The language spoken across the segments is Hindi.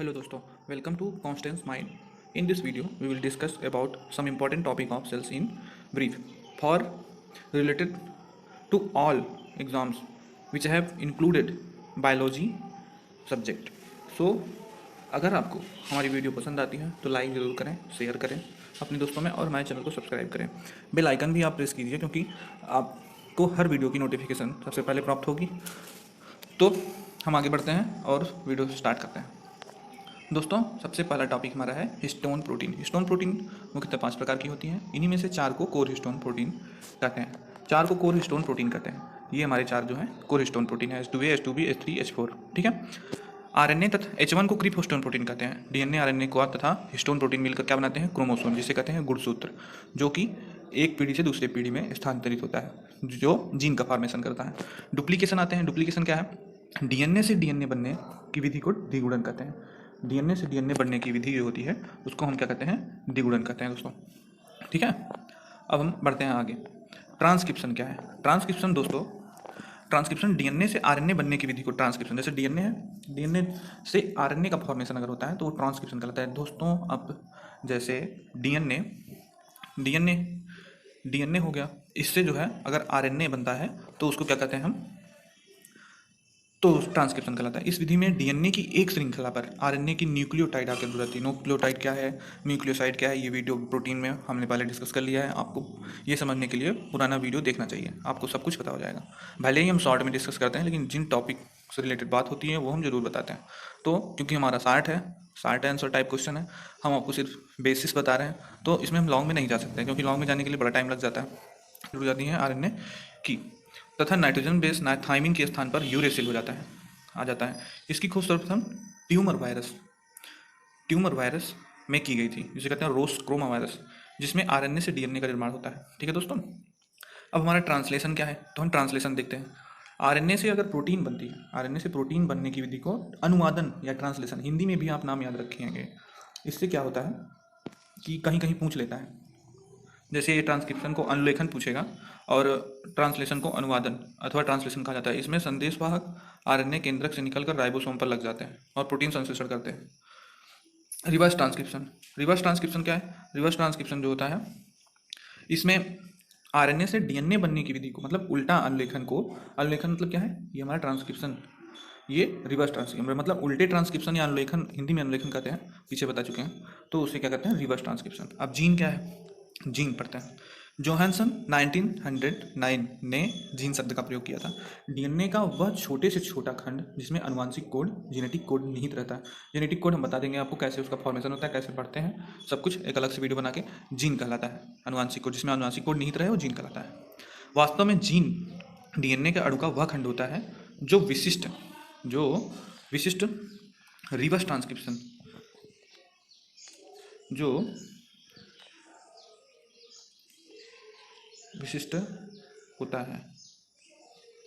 Hello दोस्तों, welcome to Constance Mind. In this video, we will discuss about some important topic of cells in brief for related to all exams which have included biology subject. So, अगर आपको हमारी वीडियो पसंद आती है तो लाइक ज़रूर करें, शेयर करें अपने दोस्तों में और हमारे चैनल को सब्सक्राइब करें। बेल आइकन भी आप प्रेस कीजिए क्योंकि आपको हर वीडियो की नोटिफिकेशन सबसे पहले प्राप्त होगी। तो हम आगे बढ़ते हैं और वीडियो स्टार्ट करते हैं। दोस्तों, सबसे पहला टॉपिक हमारा है हिस्टोन प्रोटीन। हिस्टोन प्रोटीन मुख्यतः 5 प्रकार की होती हैं। इन्हीं में से 4 को कोर हिस्टोन प्रोटीन कहते हैं। 4 को कोर हिस्टोन प्रोटीन कहते हैं। ये हमारे 4 जो हैं कोर हिस्टोन प्रोटीन है, H2A, H2B, H3, H4। ठीक है। आरएनए तथा H1 को क्रीप हिस्टोन प्रोटीन कहते हैं। डीएनए आरएनए को तथा हिस्टोन प्रोटीन मिलकर क्या बनाते हैं? क्रोमोसोम, जिसे कहते हैं गुणसूत्र, जो कि एक पीढ़ी से दूसरे पीढ़ी में स्थानांतरित होता है, जो जीन का फॉर्मेशन करता है। डुप्लीकेशन आते हैं। डुप्लीकेशन क्या है? डीएनए से डीएनए बनने की विधि को द्विगुणन कहते हैं। डीएनए से डीएनए बनने की विधि जो होती है उसको हम क्या कहते हैं? द्विगुणन कहते हैं दोस्तों। ठीक है। अब हम बढ़ते हैं आगे। ट्रांसक्रिप्शन क्या है? ट्रांसक्रिप्शन दोस्तों, ट्रांसक्रिप्शन डीएनए से आरएनए बनने की विधि को ट्रांसक्रिप्शन, जैसे डीएनए है, डीएनए से आरएनए का फॉर्मेशन अगर होता है तो वो ट्रांसक्रिप्शन कहलाता है दोस्तों। अब जैसे डीएनए डीएनए डीएनए हो गया, इससे जो है अगर आरएनए बनता है तो उसको क्या कहते हैं हम? तो ट्रांसक्रिप्शन कहलाता है। इस विधि में डीएनए की एक श्रृंखला पर आरएनए की न्यूक्लियोटाइड आकर जुड़ जाती है। न्यूक्लियोटाइड क्या है, न्यूक्लियोसाइड क्या है, ये वीडियो प्रोटीन में हमने पहले डिस्कस कर लिया है। आपको ये समझने के लिए पुराना वीडियो देखना चाहिए, आपको सब कुछ पता हो जाएगा। भले ही हम शॉर्ट में डिस्कस करते हैं, लेकिन जिन टॉपिक से रिलेटेड बात होती है वो हम जरूर बताते हैं। तो क्योंकि हमारा शार्ट आंसर टाइप क्वेश्चन है, हम आपको सिर्फ बेसिस बता रहे हैं, तो इसमें हम लॉन्ग में नहीं जा सकते, क्योंकि लॉन्ग में जाने के लिए बड़ा टाइम लग जाता है। जुड़ जाती है आरएनए की, तथा नाइट्रोजन बेस थाइमिन के स्थान पर यूरेसिल हो जाता है, आ जाता है। इसकी खोज सर्वप्रथम ट्यूमर वायरस में की गई थी, जिसे कहते हैं रोस्क्रोमा वायरस, जिसमें आरएनए से डीएनए का निर्माण होता है। ठीक है दोस्तों। अब हमारा ट्रांसलेशन क्या है, तो हम ट्रांसलेशन देखते हैं। आरएनए से अगर प्रोटीन बनती है, आरएनए से प्रोटीन बनने की विधि को अनुवादन या ट्रांसलेशन, हिंदी में भी आप नाम याद रखेंगे। इससे क्या होता है कि कहीं कहीं पूछ लेता है, जैसे ये ट्रांसक्रिप्शन को अनुलेखन पूछेगा और ट्रांसलेशन को अनुवादन अथवा ट्रांसलेशन कहा जाता है। इसमें संदेशवाहक आरएनए केंद्रक से निकलकर राइबोसोम पर लग जाते हैं और प्रोटीन संश्लेषण करते हैं। रिवर्स ट्रांसक्रिप्शन, रिवर्स ट्रांसक्रिप्शन क्या है? रिवर्स ट्रांसक्रिप्शन जो होता है, इसमें आरएनए से डीएनए बनने की विधि को, मतलब उल्टा अनुलेखन को, अनुलेखन मतलब क्या है? ये हमारा ट्रांसक्रिप्शन, ये रिवर्स ट्रांसक्रिप्शन मतलब उल्टे ट्रांसक्रिप्शन या अनुलेखन, हिंदी में अनुलेखन कहते हैं, पीछे बता चुके हैं, तो उसे क्या कहते हैं? Reverse transcription. अब जीन क्या है? जीन पढ़ते हैं। जोहानसन 1909 ने जीन शब्द का प्रयोग किया था। डीएनए का वह छोटे से छोटा खंड जिसमें अनुवांशिक कोड, जेनेटिक कोड निहित रहता है। जेनेटिक कोड हम बता देंगे आपको, कैसे उसका फॉर्मेशन होता है, कैसे पढ़ते हैं, सब कुछ एक अलग से वीडियो बना के। जीन कहलाता है अनुवांशिक कोड, जिसमें अनुवांशिक कोड निहित रहे वो जीन कहलाता है। वास्तव में जीन डीएनए के अणु का वह खंड होता है जो विशिष्ट रिवर्स ट्रांसक्रिप्शन, जो विशिष्ट होता है।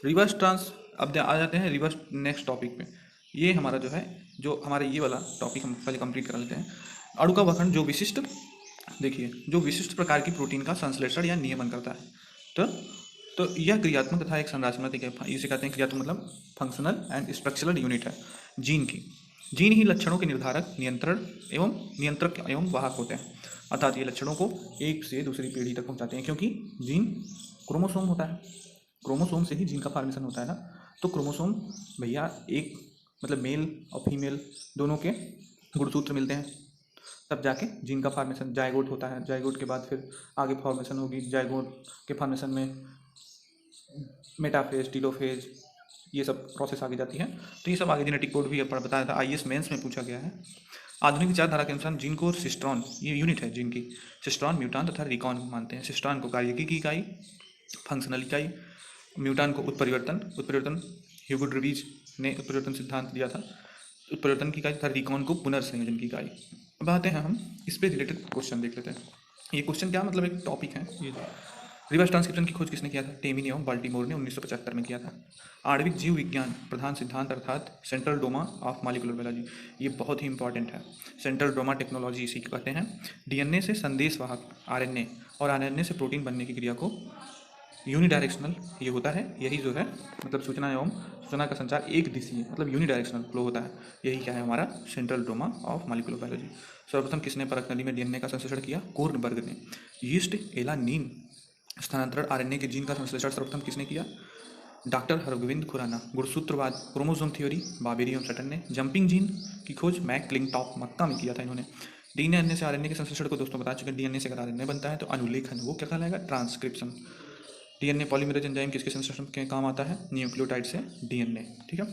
रिवर्स ट्रांस, अब आ जाते हैं रिवर्स नेक्स्ट टॉपिक पे। ये हमारा जो है, जो हमारे ये वाला टॉपिक हम पहले कंप्लीट कर लेते हैं। अणु का वह खंड जो विशिष्ट, देखिए, जो विशिष्ट प्रकार की प्रोटीन का संश्लेषण या नियमन करता है। तो यह क्रियात्मक तथा एक संरचनात्मक है, इसे कहते हैं क्रियात्मक मतलब फंक्शनल एंड स्ट्रक्चरल यूनिट है जीन की। जीन ही लक्षणों के निर्धारक, नियंत्रक एवं वाहक होते हैं, अर्थात ये लक्षणों को एक से दूसरी पीढ़ी तक पहुंचाते हैं, क्योंकि जीन क्रोमोसोम होता है, क्रोमोसोम से ही जीन का फॉर्मेशन होता है ना। तो क्रोमोसोम भैया एक, मतलब मेल और फीमेल दोनों के गुणसूत्र मिलते हैं, तब जाके जीन का फॉर्मेशन, जायगोट होता है। जायगोट के बाद फिर आगे फॉर्मेशन होगी, जायगोट के फॉर्मेशन में मेटाफेज, टीलोफेज, ये सब प्रोसेस आगे जाती है। तो ये सब आगे जेनेटिक कोड भी बताया था, आईएएस मेंस में पूछा गया है। आधुनिक विचारधारा के अनुसार जीन को सिस्ट्रॉन, ये यूनिट है जीन की, सिस्ट्रॉन, म्यूटान तथा रिकॉन मानते हैं। सिस्ट्रॉन को कार्यकी की इकाई, फंक्शनल इकाई, म्यूटान को उत्परिवर्तन ह्यूगो ड्रीवीज ने उत्परिवर्तन सिद्धांत दिया था, उत्परिवर्तन की इकाई, तथा रिकॉन को पुनर्संयोजन की इकाई। अब आते हैं हम इस पे रिलेटेड क्वेश्चन देख लेते हैं। ये क्वेश्चन क्या, मतलब एक टॉपिक है ये। रिवर्स ट्रांसक्रिप्शन की खोज किसने किया था? टेमिन एवं बाल्टीमोर ने 1975 में किया था। आणविक जीव विज्ञान प्रधान सिद्धांत अर्थात central Doma of molecular biology, ये बहुत ही इंपॉर्टेंट है। सेंट्रल डोमा टेक्नोलॉजी इसी कहते हैं। डीएनए से संदेशवाहक आरएनए और आरएनए से प्रोटीन बनने की क्रिया को यूनिडायरेक्शनल ये होता है, यही जो है मतलब सूचना एवं सूचना का संचार एक दिशीय मतलब यूनिडायरेक्शनल फ्लो होता है। यही क्या है हमारा central Doma of molecular biology. सर्वप्रथम किसने परख नली में डीएनए का संश्लेषण किया? कोर्नबर्ग ने। यीस्ट एलानीन स्थानांतरण आरएनए के जीन का संश्लेषण सर्वप्रथम किसने किया? डॉक्टर हरगोविंद खुराना। गुणसूत्रवाद क्रोमोसोम थ्योरी बाबेरी एवं सटन ने। जंपिंग जीन की खोज मैक क्लिंटॉफ मक्का में किया था इन्होंने। डीएनए से आरएनए के संश्लेषण को दोस्तों बता चुके। डीएनए से अगर आरएनए बनता है तो अनुलेखन, वो क्या कहलाएगा? ट्रांसक्रिप्शन। डीएनए पॉलीमरेज एंजाइम किसके संश्लेषण के काम आता है? न्यूक्लियोटाइड से डीएनए। ठीक है,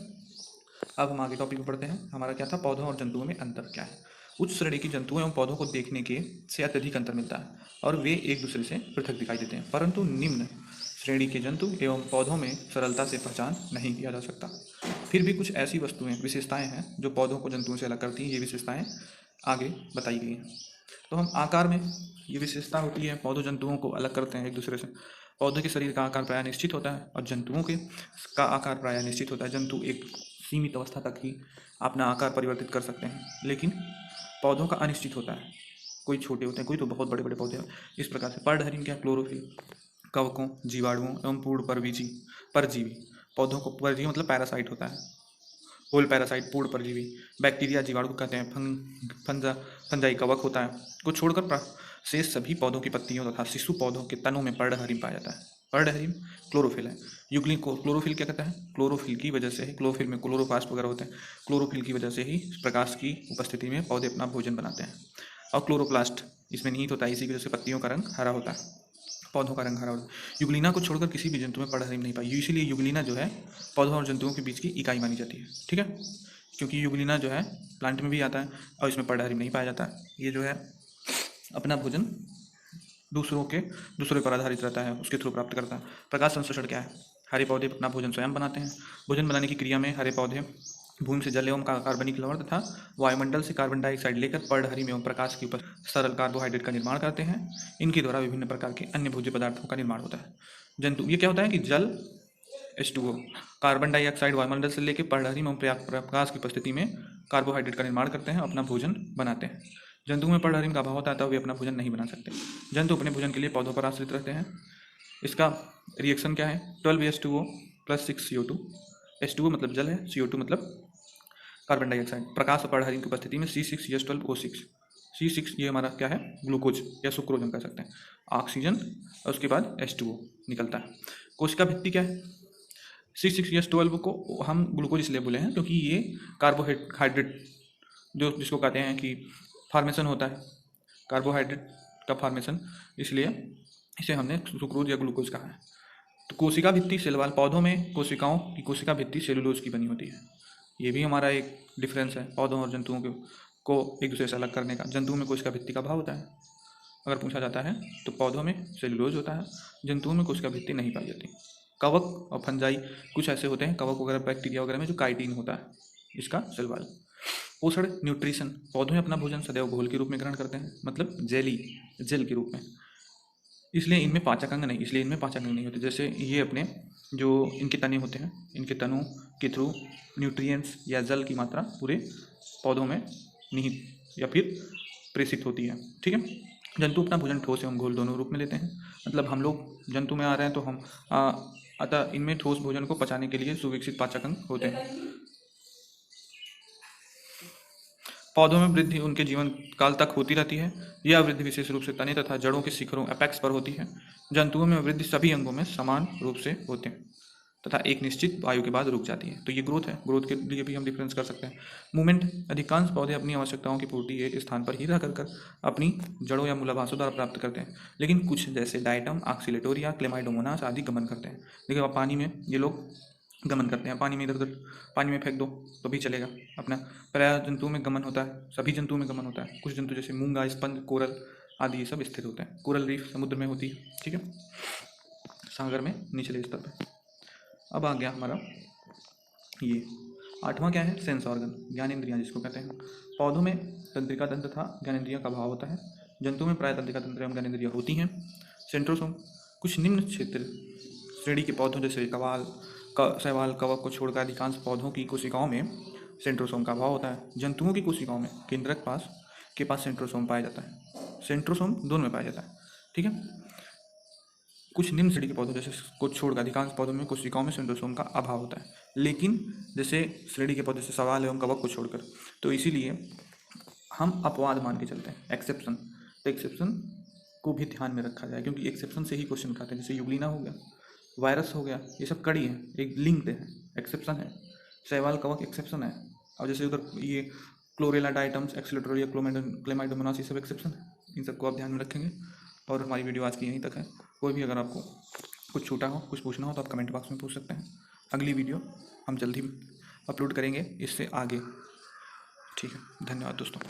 अब हम आगे टॉपिक में पढ़ते हैं। हमारा क्या था? पौधों और जंतुओं में अंतर क्या है? उच्च श्रेणी की जंतुओं एवं पौधों को देखने के से अत्यधिक अंतर मिलता है और वे एक दूसरे से पृथक दिखाई देते हैं, परंतु निम्न श्रेणी के जंतु एवं पौधों में सरलता से पहचान नहीं किया जा सकता। फिर भी कुछ ऐसी वस्तुएं विशेषताएं हैं जो पौधों को जंतुओं से अलग करती हैं। ये विशेषताएं आगे बताई गई हैं। तो हम आकार में ये विशेषता होती है, पौधों जंतुओं को अलग करते हैं एक दूसरे से। पौधों के शरीर का आकार प्रायः निश्चित होता है और जंतुओं के का आकार प्रायः निश्चित होता है। जंतु एक सीमित अवस्था तक ही अपना आकार परिवर्तित कर सकते हैं, लेकिन पौधों का अनिश्चित होता है। कोई छोटे होते हैं, कोई तो बहुत बड़े बड़े पौधे हैं। इस प्रकार से पर्णहरिण क्या? क्लोरोफिल। कवकों, जीवाणुओं एवं पूर्ण परजीवी। पौधों को परजीवी मतलब पैरासाइट होता है, होल पैरासाइट पूर्ण परजीवी। बैक्टीरिया जीवाणु को कहते हैं। फंजाई कवक होता है। को छोड़कर शेष सभी पौधों की पत्तियों तथा शिशु पौधों के तनों में पर्णहरिण पाया जाता है। पर्णहरिण क्लोरोफिल है। युगली को क्लोरोफिल क्या कहता है? क्लोरोफिल की वजह से ही, क्लोरोफिल में क्लोरोप्लास्ट वगैरह होते हैं, क्लोरोफिल की वजह से ही प्रकाश की उपस्थिति में पौधे अपना भोजन बनाते हैं। और क्लोरोप्लास्ट इसमें निहित होता है, इसी की वजह से पत्तियों का रंग हरा होता है, पौधों का रंग हरा होता है। युगलीना को छोड़कर किसी भी जंतु में पर्णहरिण नहीं पाई। इसीलिए युगलीना जो है पौधों और जंतुओं के बीच की इकाई मानी जाती है। ठीक है, क्योंकि युगलीना जो है प्लांट में भी आता है और इसमें पर्णहरिण नहीं पाया जाता है। ये जो है अपना भोजन दूसरों पर आधारित रहता है, उसके थ्रू प्राप्त करता है। प्रकाश संश्लेषण क्या है? हरे पौधे अपना भोजन स्वयं बनाते हैं। भोजन बनाने की क्रिया में हरे पौधे भूमि से जल एवं कार्बनिक लवण तथा वायुमंडल से कार्बन डाइऑक्साइड लेकर पर्णहरिण एवं प्रकाश के ऊपर सरल कार्बोहाइड्रेट का निर्माण करते हैं। इनके द्वारा विभिन्न प्रकार के अन्य भोज्य पदार्थों का निर्माण होता है। जंतु ये क्या होता है कि जल H2O, कार्बन डाइऑक्साइड वायुमंडल से लेकर पर्णहरिण एवं प्रकाश की उपस्थिति में कार्बोहाइड्रेट का निर्माण करते हैं, अपना भोजन बनाते हैं। जंतुओं में पर्णहरिण का अभाव होता है तो वे अपना भोजन नहीं बना सकते। जंतु अपने भोजन के लिए पौधों पर आश्रित रहते हैं। इसका रिएक्शन क्या है? 12H2O + 6CO2। H2O मतलब जल है, CO2 मतलब कार्बन डाइऑक्साइड। प्रकाश और पर्णहरिण की उपस्थिति में C6H12O6। C6 ये हमारा क्या है? ग्लूकोज या सुक्रोज हम कह सकते हैं। ऑक्सीजन और उसके बाद H2O निकलता है। कोशिका भित्ति क्या है? C6H12 को हम ग्लूकोज इसलिए बोले हैं क्योंकि ये कार्बोहाइड्रेट जो जिसको कहते हैं कि फार्मेशन होता है, कार्बोहाइड्रेट का फार्मेशन, इसलिए इसे हमने सुक्रोज या ग्लूकोज कहा है। तो कोशिका भित्ति सेल वाल पौधों में कोशिकाओं की कोशिका भित्ति सेलुलोज की बनी होती है। ये भी हमारा एक डिफरेंस है पौधों और जंतुओं को एक दूसरे से अलग करने का। जंतुओं में कोशिका भित्ति का अभाव होता है अगर पूछा जाता है तो पौधों में सेलुलोज होता है, जंतुओं में कोशिका भित्ति नहीं पाई जाती। कवक और फंजाई कुछ ऐसे होते हैं, कवक वगैरह बैक्टीरिया वगैरह में जो काइटिन होता है इसका सेल वाल। पोषण न्यूट्रिशन, पौधे अपना भोजन सदैव घोल के रूप में ग्रहण करते हैं, मतलब जेल के रूप में। इसलिए इनमें पाचक अंग नहीं होते। जैसे ये अपने जो इनके तने होते हैं, इनके तनों के थ्रू न्यूट्रिएंट्स या जल की मात्रा पूरे पौधों में निहित या फिर प्रेषित होती है। ठीक है, जंतु अपना भोजन ठोस एवं घोल दोनों रूप में लेते हैं। मतलब हम लोग जंतु में आ रहे हैं तो हम अतः इनमें ठोस भोजन को पचाने के लिए सुविकसित पाचक अंग होते हैं। पौधों में वृद्धि उनके जीवन काल तक होती रहती है। यह वृद्धि विशेष रूप से तने तथा जड़ों के शिखरों एपेक्स पर होती है। जंतुओं में वृद्धि सभी अंगों में समान रूप से होते हैं तथा एक निश्चित आयु के बाद रुक जाती है। तो ये ग्रोथ है, ग्रोथ के लिए भी हम डिफरेंस कर सकते हैं। मूवमेंट, अधिकांश पौधे अपनी आवश्यकताओं की पूर्ति एक स्थान पर ही रह कर अपनी जड़ों या मूलाभासों द्वारा प्राप्त करते हैं, लेकिन कुछ जैसे डायटम, ऑक्सीलेटोरिया, क्लेमाइडोमोनास आदि गमन करते हैं। देखिए अब पानी में ये लोग गमन करते हैं, पानी में इधर उधर पानी में फेंक दो तो भी चलेगा अपना। प्रायः जंतुओं में गमन होता है, सभी जंतुओं में गमन होता है। कुछ जंतु जैसे मूंगा, स्पंज, कोरल आदि ये सब स्थिर होते हैं। कोरल रीफ समुद्र में होती है, ठीक है, सागर में निचले स्तर पर। अब आ गया हमारा ये 8वां क्या है? सेंस ऑर्गन, ज्ञानेंद्रियां जिसको कहते हैं। पौधों में तंत्रिका तंत्र तथा ज्ञानेंद्रियों का अभाव होता है। जंतुओं में प्राय तंत्रिका तंत्र एवं ज्ञानेंद्रियां होती हैं। सेंट्रोसोम, कुछ निम्न क्षेत्र श्रेणी के पौधों जैसे शैवाल, कवक को छोड़कर अधिकांश पौधों की कोशिकाओं में सेंट्रोसोम का अभाव होता है। जंतुओं की कोशिकाओं में केंद्रक के पास सेंट्रोसोम पाया जाता है। सेंट्रोसोम दोनों में पाया जाता है, ठीक है। कुछ निम्न श्रेणी के पौधों जैसे को छोड़कर अधिकांश पौधों में कोशिकाओं में सेंट्रोसोम का अभाव होता है। लेकिन जैसे श्रेणी के पौधे से सवाल एवं कवक को छोड़कर, तो इसीलिए हम अपवाद मान के चलते हैं, एक्सेप्शन। तो एक्सेप्शन को भी ध्यान में रखा जाए, क्योंकि एक्सेप्शन से ही क्वेश्चन खाते हैं। जैसे यूग्लिना हो गया, वायरस हो गया, ये सब कड़ी है, एक लिंक्ड है, एक्सेप्शन है। शैवाल कवक एक्सेप्शन है। और जैसे उधर ये क्लोरेला डाइटम्स, एक्सलेटोरिया, क्लेमाइडोमोनास, ये सब एक्सेप्शन है। इन सबको आप ध्यान में रखेंगे। और हमारी वीडियो आज की यहीं तक है। कोई भी अगर आपको कुछ छूटा हो, कुछ पूछना हो, तो आप कमेंट बॉक्स में पूछ सकते हैं। अगली वीडियो हम जल्दी अपलोड करेंगे इससे आगे। ठीक है, धन्यवाद दोस्तों।